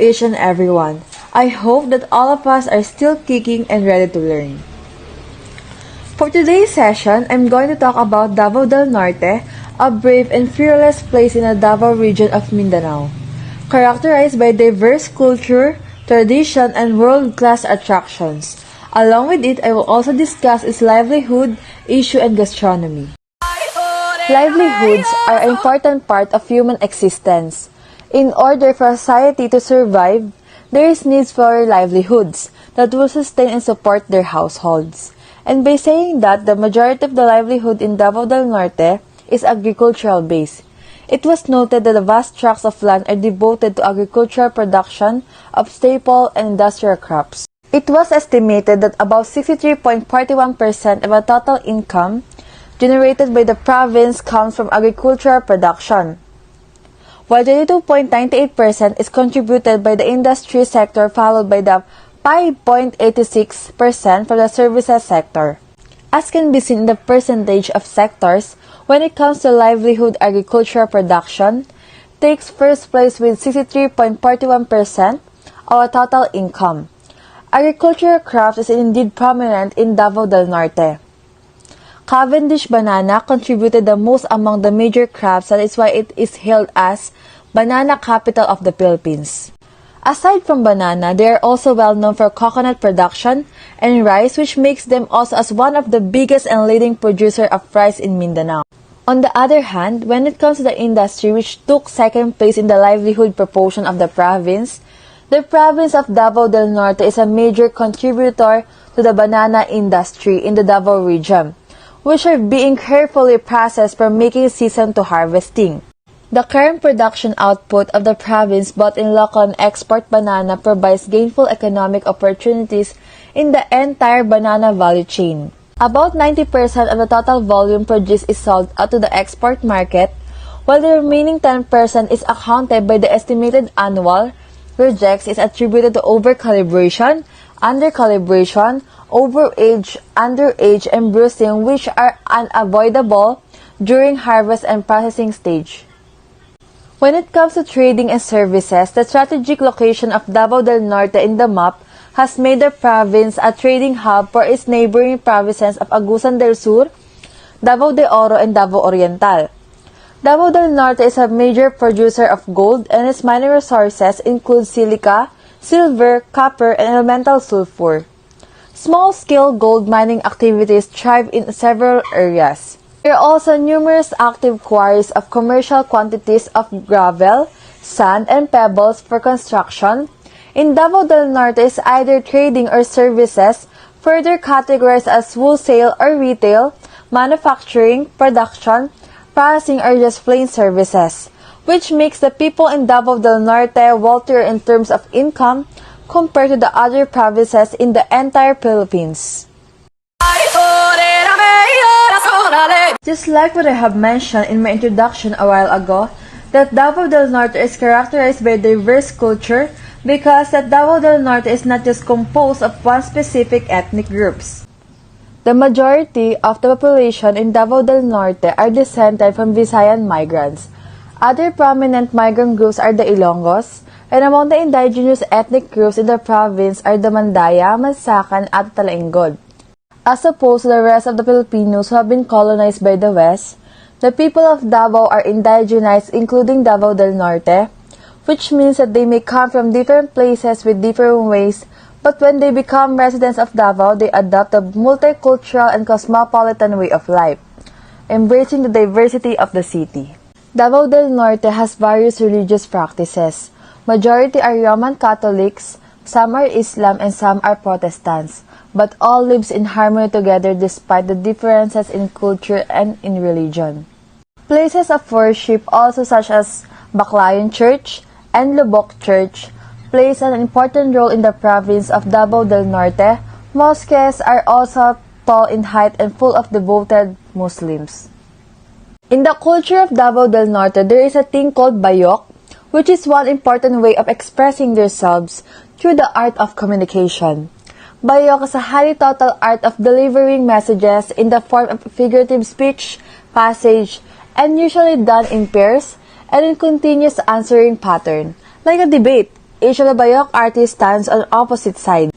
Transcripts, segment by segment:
each and everyone. I hope that all of us are still kicking and ready to learn. For today's session, I'm going to talk about Davao del Norte, a brave and fearless place in the Davao region of Mindanao, characterized by diverse culture, tradition, and world-class attractions. Along with it, I will also discuss its livelihood, issue, and gastronomy. Livelihoods are an important part of human existence. In order for a society to survive, there is needs for livelihoods that will sustain and support their households. And by saying that, the majority of the livelihood in Davao del Norte is agricultural based. It was noted that the vast tracts of land are devoted to agricultural production of staple and industrial crops. It was estimated that about 63.41% of the total income generated by the province comes from agricultural production, while 22.98% is contributed by the industry sector, followed by the 5.86% from the services sector. As can be seen in the percentage of sectors, when it comes to livelihood, agricultural production takes first place with 63.41% of our total income. Agricultural crops is indeed prominent in Davao del Norte. Cavendish banana contributed the most among the major crops, that is why it is hailed as banana capital of the Philippines. Aside from banana, they are also well known for coconut production and rice, which makes them also as one of the biggest and leading producer of rice in Mindanao. On the other hand, when it comes to the industry, which took second place in the livelihood proportion of the province of Davao del Norte is a major contributor to the banana industry in the Davao region, which are being carefully processed from making season to harvesting. The current production output of the province, both in local and export banana, provides gainful economic opportunities in the entire banana value chain. About 90% of the total volume produced is sold out to the export market, while the remaining 10% is accounted by the estimated annual rejects is attributed to overcalibration, undercalibration, overage, underage, and bruising, which are unavoidable during harvest and processing stage. When it comes to trading and services, the strategic location of Davao del Norte in the map has made the province a trading hub for its neighboring provinces of Agusan del Sur, Davao de Oro, and Davao Oriental. Davao del Norte is a major producer of gold, and its mining resources include silica, silver, copper, and elemental sulfur. Small-scale gold mining activities thrive in several areas. There are also numerous active quarries of commercial quantities of gravel, sand, and pebbles for construction. In Davao del Norte is either trading or services, further categorized as wholesale or retail, manufacturing, production, processing, or just plain services, which makes the people in Davao del Norte wealthier in terms of income compared to the other provinces in the entire Philippines. Just like what I have mentioned in my introduction a while ago, that Davao del Norte is characterized by diverse culture because that Davao del Norte is not just composed of one specific ethnic groups. The majority of the population in Davao del Norte are descended from Visayan migrants. Other prominent migrant groups are the Ilonggos, and among the indigenous ethnic groups in the province are the Mandaya, Mansakan, at Talaingod. As opposed to the rest of the Filipinos who have been colonized by the West, the people of Davao are indigenized, including Davao del Norte, which means that they may come from different places with different ways, but when they become residents of Davao, they adopt a multicultural and cosmopolitan way of life, embracing the diversity of the city. Davao del Norte has various religious practices. Majority are Roman Catholics, some are Islam, and some are Protestants, but all lives in harmony together despite the differences in culture and in religion. Places of worship also such as Baclayon Church and Lubok Church plays an important role in the province of Davao del Norte. Mosques are also tall in height and full of devoted Muslims. In the culture of Davao del Norte, there is a thing called bayok, which is one important way of expressing themselves through the art of communication. Bayok is a highly total art of delivering messages in the form of figurative speech, passage, and usually done in pairs and in continuous answering pattern, like a debate. each of the bayok artists stands on opposite sides.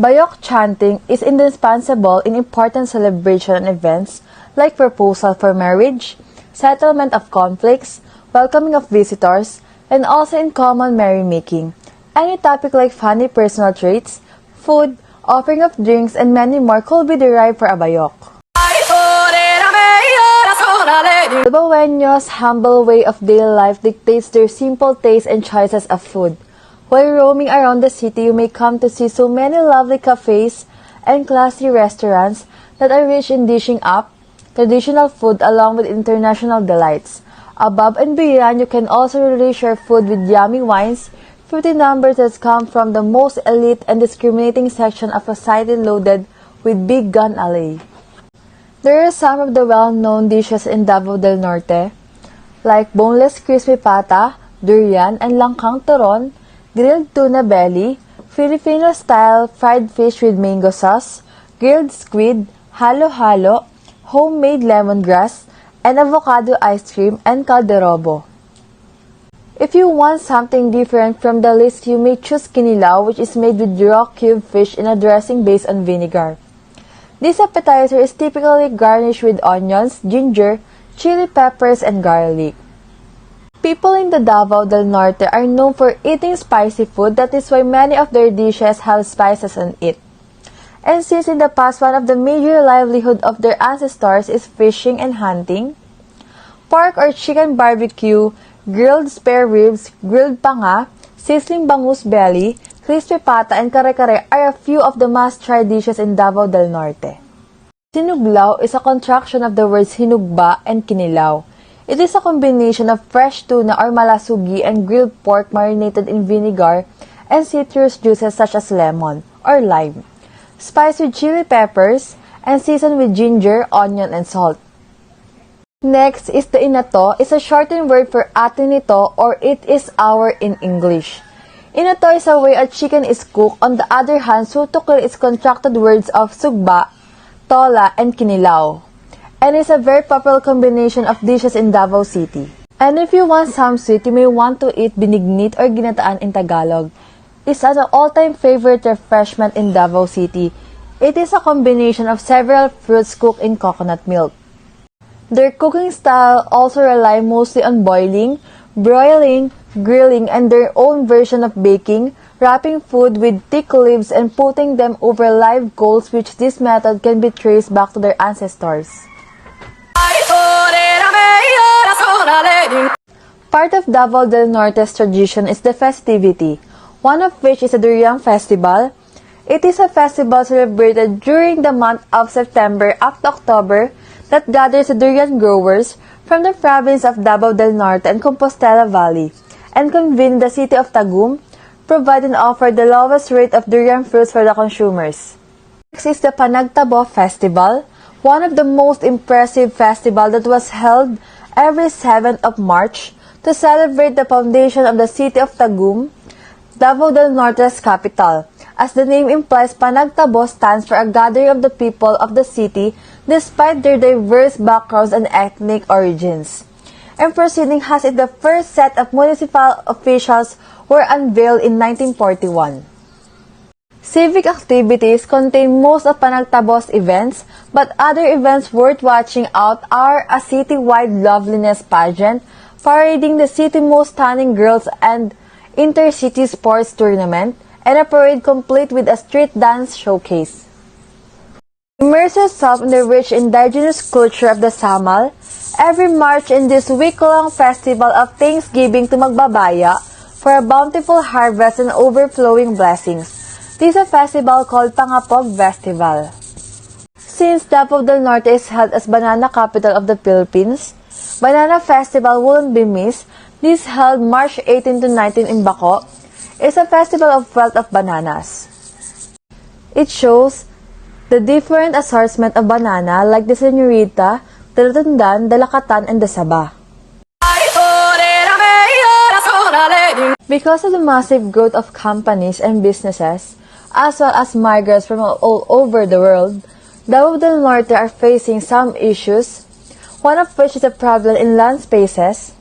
Bayok chanting is indispensable in important celebration and events like proposal for marriage, settlement of conflicts, welcoming of visitors, and also in common merrymaking. Any topic like funny personal traits, food, offering of drinks, and many more could be derived for a bayok. Dabaweños' humble way of daily life dictates their simple taste and choices of food. While roaming around the city, you may come to see so many lovely cafes and classy restaurants that are rich in dishing up traditional food along with international delights. Above and beyond, you can also relish your food with yummy wines, fruity numbers that come from the most elite and discriminating section of society loaded with big gun alley. There are some of the well-known dishes in Davao del Norte, like boneless crispy pata, durian, and langkang turon, grilled tuna belly, Filipino-style fried fish with mango sauce, grilled squid, halo-halo, homemade lemongrass, and avocado ice cream and calderobo. If you want something different from the list, you may choose kinilaw, which is made with raw cube fish in a dressing based on vinegar. This appetizer is typically garnished with onions, ginger, chili peppers, and garlic. People in the Davao del Norte are known for eating spicy food. That is why many of their dishes have spices on it. And since in the past one of the major livelihood of their ancestors is fishing and hunting, pork or chicken barbecue, grilled spare ribs, grilled panga, sizzling bangus belly, crispy pata, and kare-kare are a few of the must-try dishes in Davao del Norte. Sinuglaw is a contraction of the words hinugba and kinilaw. It is a combination of fresh tuna or malasugi and grilled pork marinated in vinegar and citrus juices such as lemon or lime, spiced with chili peppers, and seasoned with ginger, onion, and salt. Next is the inato. It's a shortened word for atinito or it is our in English. Inato is a way a chicken is cooked. On the other hand, sutukil is contracted words of sugba, tola, and kinilaw, and is a very popular combination of dishes in Davao City. And if you want some sweet, you may want to eat binignit or ginataan in Tagalog. It's an all-time favorite refreshment in Davao City. It is a combination of several fruits cooked in coconut milk. Their cooking style also rely mostly on boiling, broiling, grilling, and their own version of baking, wrapping food with thick leaves and putting them over live coals, which this method can be traced back to their ancestors. Part of Davao del Norte's tradition is the festivity, one of which is the Durian Festival. It is a festival celebrated during the month of September up to October that gathers the durian growers from the province of Davao del Norte and Compostela Valley and convene in the city of Tagum, provide and offer the lowest rate of durian fruits for the consumers. Next is the Panagtabo Festival, one of the most impressive festivals that was held every 7th of March to celebrate the foundation of the city of Tagum, Davao del Norte's capital. As the name implies, Panagtabo stands for a gathering of the people of the city despite their diverse backgrounds and ethnic origins. And proceeding has it the first set of municipal officials were unveiled in 1941. Civic activities contain most of Panagtabo's events, but other events worth watching out are a city-wide loveliness pageant, parading the city's most stunning girls and intercity sports tournament, and a parade complete with a street dance showcase. Immerse yourself in the rich indigenous culture of the Samal every March in this week-long festival of Thanksgiving to Magbabaya for a bountiful harvest and overflowing blessings. This is a festival called Pangapog Festival. Since Davao del Norte is held as banana capital of the Philippines, Banana Festival wouldn't be missed. This held March 18 to 19 in Baco. It's a festival of wealth of bananas. It shows the different assortment of banana like the Señorita, the Rotundan, the Lakatan, and the Saba. Because of the massive growth of companies and businesses, as well as migrants from all over the world, Davao del Norte are facing some issues, one of which is a problem in land spaces.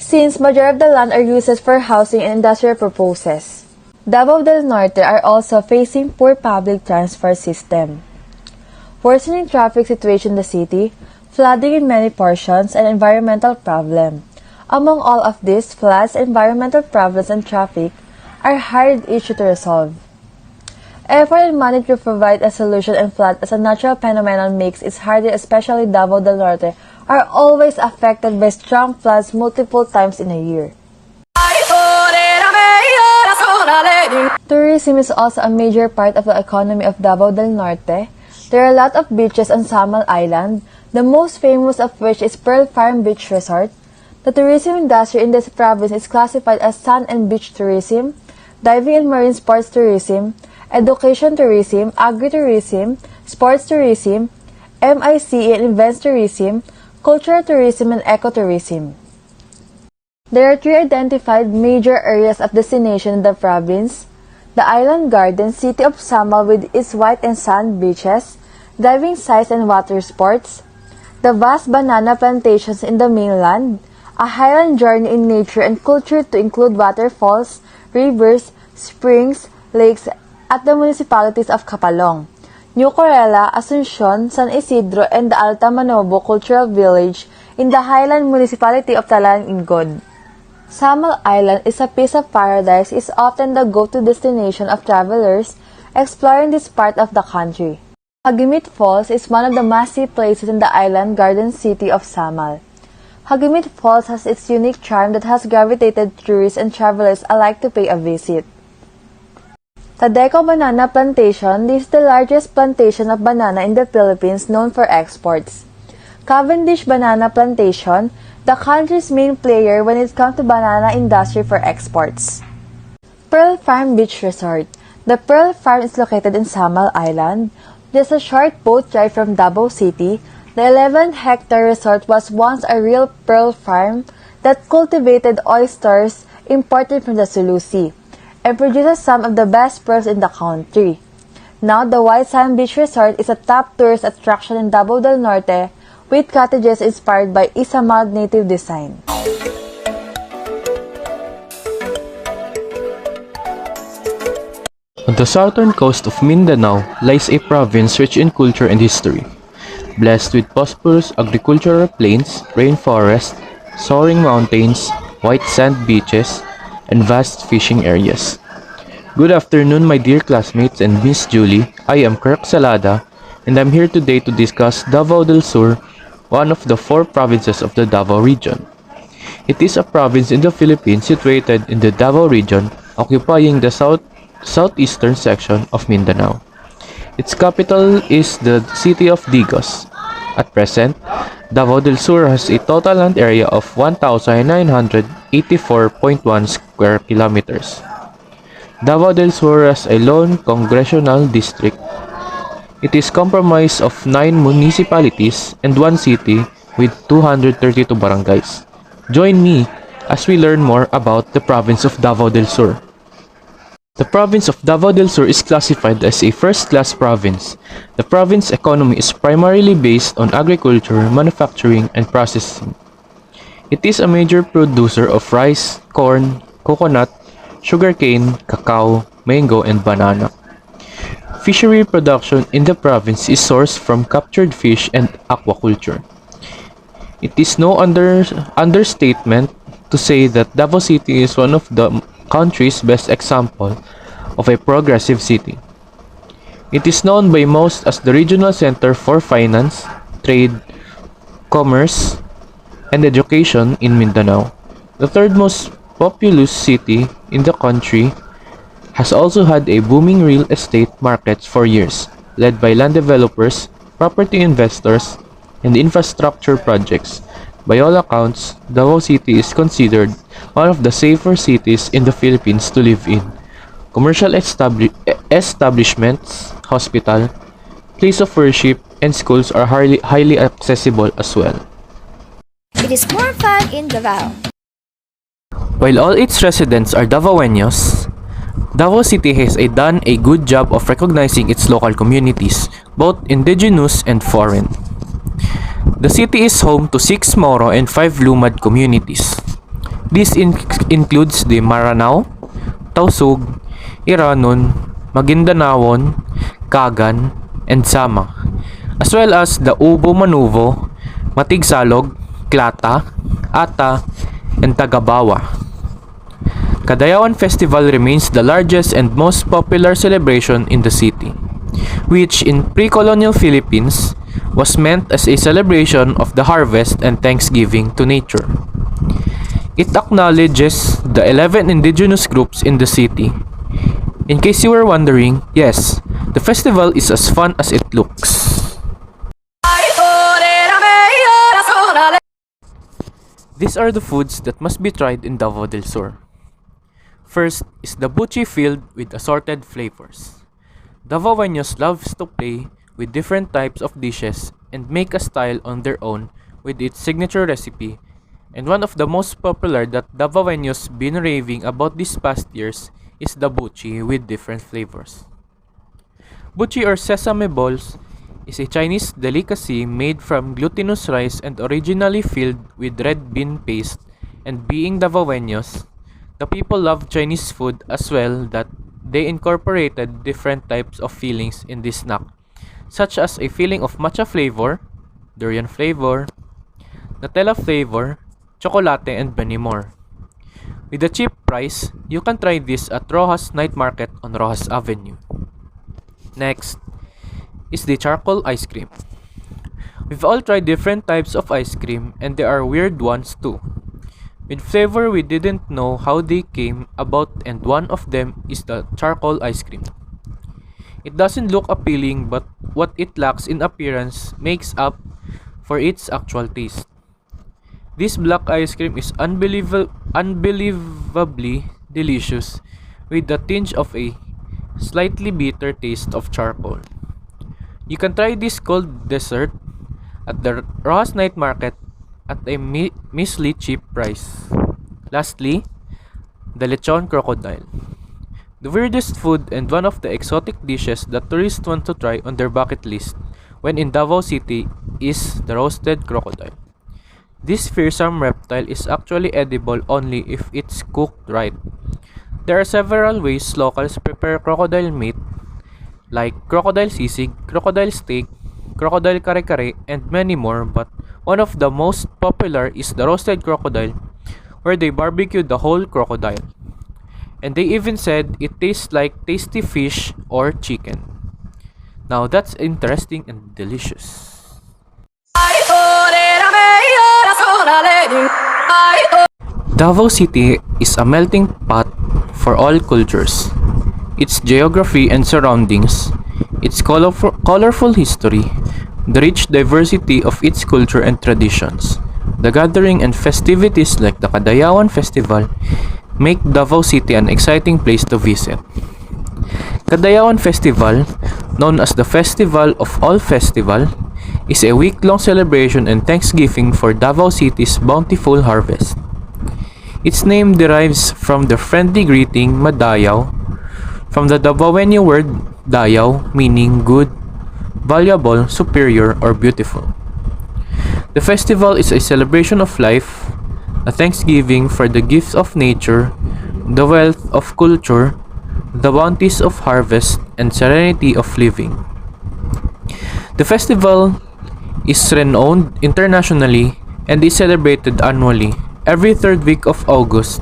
since majority of the land are used for housing and industrial purposes. Davao del Norte are also facing poor public transport system, worsening traffic situation in the city, flooding in many portions, and environmental problem. Among all of these, floods, environmental problems, and traffic are hard issue to resolve. Effort and money to provide a solution and flood as a natural phenomenon makes it harder, especially Davao del Norte are always affected by strong floods multiple times in a year. Tourism is also a major part of the economy of Davao del Norte. There are a lot of beaches on Samal Island, the most famous of which is Pearl Farm Beach Resort. The tourism industry in this province is classified as sand and beach tourism, diving and marine sports tourism, education tourism, agritourism, sports tourism, MICE and events tourism, cultural tourism, and ecotourism. There are 3 identified major areas of destination in the province: the Island Garden, city of Samal with its white and sand beaches, diving sites and water sports, the vast banana plantations in the mainland, a highland journey in nature and culture to include waterfalls, rivers, springs, lakes at the municipalities of Capalong, New Corella, Asuncion, San Isidro, and the Alta Manobo Cultural Village in the highland municipality of Talan-Ingod. Samal Island is a piece of paradise. It is often the go-to destination of travelers exploring this part of the country. Hagimit Falls is one of the massive places in the island garden city of Samal. Hagimit Falls has its unique charm that has gravitated tourists and travelers alike to pay a visit. Tadeco Banana Plantation, this is the largest plantation of banana in the Philippines known for exports. Cavendish Banana Plantation, the country's main player when it comes to banana industry for exports. Pearl Farm Beach Resort. The Pearl Farm is located in Samal Island. Just a short boat ride from Davao City. The 11-hectare resort was once a real pearl farm that cultivated oysters imported from the Sulu Sea and produces some of the best pearls in the country. Now, the White Sand Beach Resort is a top tourist attraction in Davao del Norte with cottages inspired by Izamal native design. On the southern coast of Mindanao lies a province rich in culture and history, blessed with prosperous agricultural plains, rainforests, soaring mountains, white sand beaches, and vast fishing areas. Good afternoon, my dear classmates and Miss Julie. I am Kirk Salada, and I'm here today to discuss Davao del Sur, one of the 4 provinces of the Davao region. It is a province in the Philippines situated in the Davao region, occupying the southeastern section of Mindanao. Its capital is the city of Digos. At present, Davao del Sur has a total land area of 1,984.1 square kilometers. Davao del Sur has a lone congressional district. It is comprised of 9 municipalities and 1 city with 232 barangays. Join me as we learn more about the province of Davao del Sur. The province of Davao del Sur is classified as a first-class province. The province economy is primarily based on agriculture, manufacturing, and processing. It is a major producer of rice, corn, coconut, sugarcane, cacao, mango, and banana. Fishery production in the province is sourced from captured fish and aquaculture. It is no understatement to say that Davao City is one of the country's best example of a progressive city. It is known by most as the regional center for finance, trade, commerce, and education in Mindanao. The third most populous city in the country has also had a booming real estate market for years, led by land developers, property investors, and infrastructure projects. By all accounts, Davao City is considered one of the safer cities in the Philippines to live in. Commercial establishments, hospital, place of worship, and schools are highly accessible as well. It is more fun in Davao. While all its residents are Davaoenos, Davao City has done a good job of recognizing its local communities, both indigenous and foreign. The city is home to 6 Moro and 5 Lumad communities. This includes the Maranao, Tausug, Iranon, Maguindanaon, Kagan, and Sama, as well as the Ubo Manuvo, Matigsalog, Klata, Ata, and Tagabawa. Kadayawan Festival remains the largest and most popular celebration in the city, which in pre-colonial Philippines was meant as a celebration of the harvest and thanksgiving to nature. It acknowledges the 11 indigenous groups in the city. In case you were wondering, yes, the festival is as fun as it looks. These are the foods that must be tried in Davao del Sur. First is the buchi filled with assorted flavors. Davaoenos loves to play with different types of dishes and make a style on their own with its signature recipe, and one of the most popular that Davaoenos been raving about these past years is the buchi with different flavors. Buchi or sesame balls is a Chinese delicacy made from glutinous rice and originally filled with red bean paste, and being Davaoenos, the people love Chinese food as well that they incorporated different types of fillings in this snack, such as a filling of matcha flavor, durian flavor, Nutella flavor, chocolate, and many more. With a cheap price, you can try this at Rojas Night Market on Rojas Avenue. Next is the charcoal ice cream. We've all tried different types of ice cream, and there are weird ones too, with flavor we didn't know how they came about, and one of them is the charcoal ice cream. It doesn't look appealing, but what it lacks in appearance makes up for its actual taste. This black ice cream is unbelievably delicious, with a tinge of a slightly bitter taste of charcoal. You can try this cold dessert at the Rojas Night Market at a measly cheap price. Lastly, the lechon crocodile. The weirdest food and one of the exotic dishes that tourists want to try on their bucket list when in Davao City is the roasted crocodile. This fearsome reptile is actually edible only if it's cooked right. There are several ways locals prepare crocodile meat, like crocodile sisig, crocodile steak, crocodile kare-kare, and many more, but one of the most popular is the roasted crocodile, where they barbecue the whole crocodile. And they even said it tastes like tasty fish or chicken. Now that's interesting and delicious. Davao City is a melting pot for all cultures. Its geography and surroundings, its colorful history, the rich diversity of its culture and traditions, the gathering and festivities like the Kadayawan Festival make Davao City an exciting place to visit. Kadayawan Festival, known as the Festival of All Festival, is a week-long celebration and thanksgiving for Davao City's bountiful harvest. Its name derives from the friendly greeting Madayaw, from the Davaoeno word Dayaw, meaning good, valuable, superior, or beautiful. The festival is a celebration of life, a thanksgiving for the gifts of nature, the wealth of culture, the bounties of harvest, and serenity of living. The festival is renowned internationally and is celebrated annually every third week of August.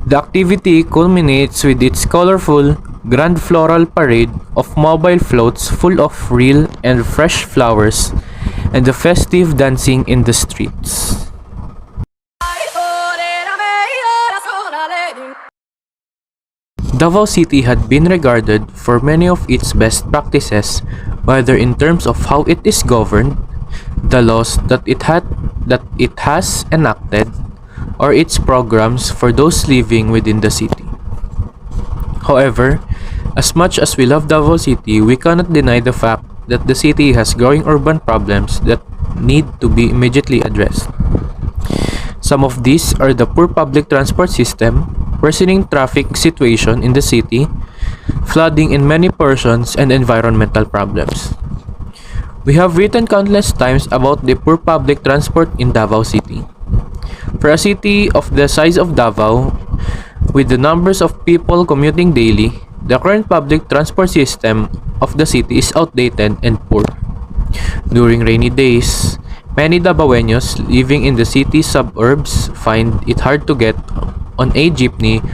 The activity culminates with its colorful, grand floral parade of mobile floats full of real and fresh flowers and the festive dancing in the streets. Davao City had been regarded for many of its best practices, whether in terms of how it is governed, the laws that it has enacted, or its programs for those living within the city. However, as much as we love Davao City, we cannot deny the fact that the city has growing urban problems that need to be immediately addressed. Some of these are the poor public transport system, worsening traffic situation in the city, flooding in many portions, and environmental problems. We have written countless times about the poor public transport in Davao City. For a city of the size of Davao, with the numbers of people commuting daily, the current public transport system of the city is outdated and poor. During rainy days, many Davaoenos living in the city suburbs find it hard to get on a jeepney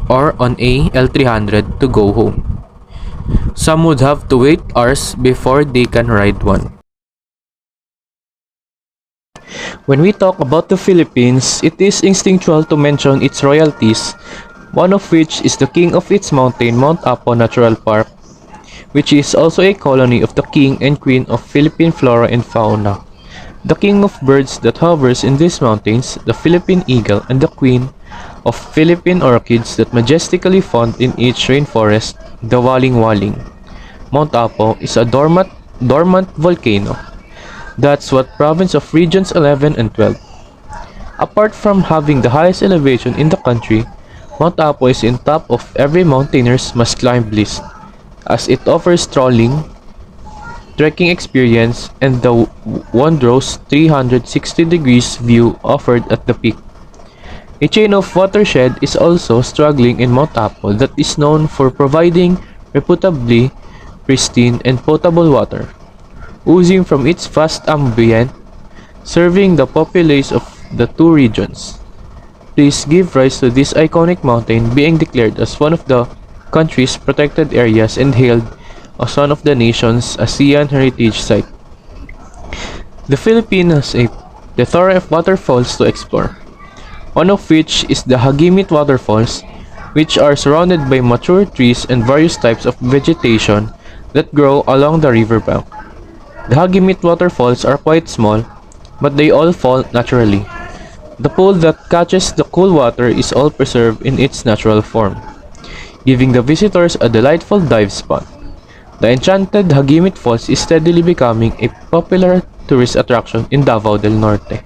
or on a L300 to go home. Some would have to wait hours before they can ride one. When we talk about the Philippines, it is instinctual to mention its royalties, one of which is the king of its mountain, Mount Apo Natural Park, which is also a colony of the king and queen of Philippine flora and fauna. The king of birds that hovers in these mountains, the Philippine eagle, and the queen of Philippine orchids that majestically fawn in each rainforest, the waling-waling. Mount Apo is a dormant volcano. That's what province of regions 11 and 12. Apart from having the highest elevation in the country, Mount Apo is in top of every mountainer's must climb list, as it offers strolling, trekking experience, and the wondrous 360 degrees view offered at the peak. A chain of watershed is also struggling in Mount Apo that is known for providing reputably pristine and potable water, oozing from its vast ambient, serving the populace of the two regions. This give rise to this iconic mountain being declared as one of the country's protected areas and hailed as one of the nation's ASEAN heritage site. The Philippines has a plethora of waterfalls to explore, one of which is the Hagimit waterfalls, which are surrounded by mature trees and various types of vegetation that grow along the riverbank. The Hagimit waterfalls are quite small, but they all fall naturally. The pool that catches the cool water is all preserved in its natural form, giving the visitors a delightful dive spot. The enchanted Hagimit Falls is steadily becoming a popular tourist attraction in Davao del Norte.